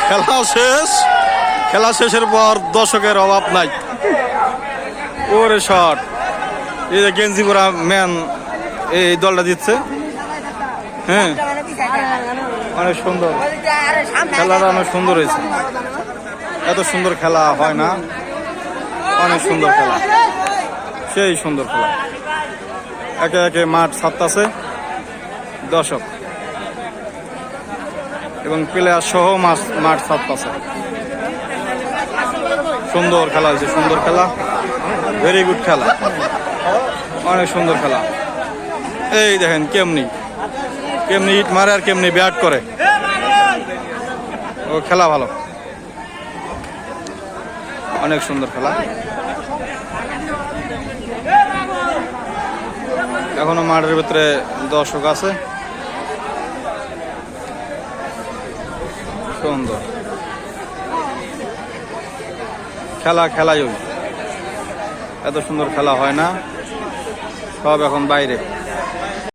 খেলা শেষ, খেলা শেষের পর দর্শকের অভাব নাই। ওরে শট, এই যে গেঞ্জি পরা ম্যান এই দলটা দিচ্ছে। হ্যাঁ, অনেক সুন্দর খেলাটা, অনেক সুন্দর হয়েছে। এত সুন্দর খেলা হয় না, অনেক সুন্দর খেলা, সেই সুন্দর খেলা। একে একে মাঠ ছাড়তেছে দর্শক এবং প্লেয়ার সহ মাঠ ছাড়তেছে। সুন্দর খেলা হয়েছে, সুন্দর খেলা, ভেরি গুড খেলা, অনেক সুন্দর খেলা। এই দেখেন কেমনি কেমনি ইট মারে আর কেমনি ব্যাট করে, ও খেলা ভালো, অনেক সুন্দর খেলা। এখনো মাঠের ভিতরে দর্শক আছে, সুন্দর খেলা, খেলাই এত সুন্দর খেলা হয় না, সব এখন বাইরে।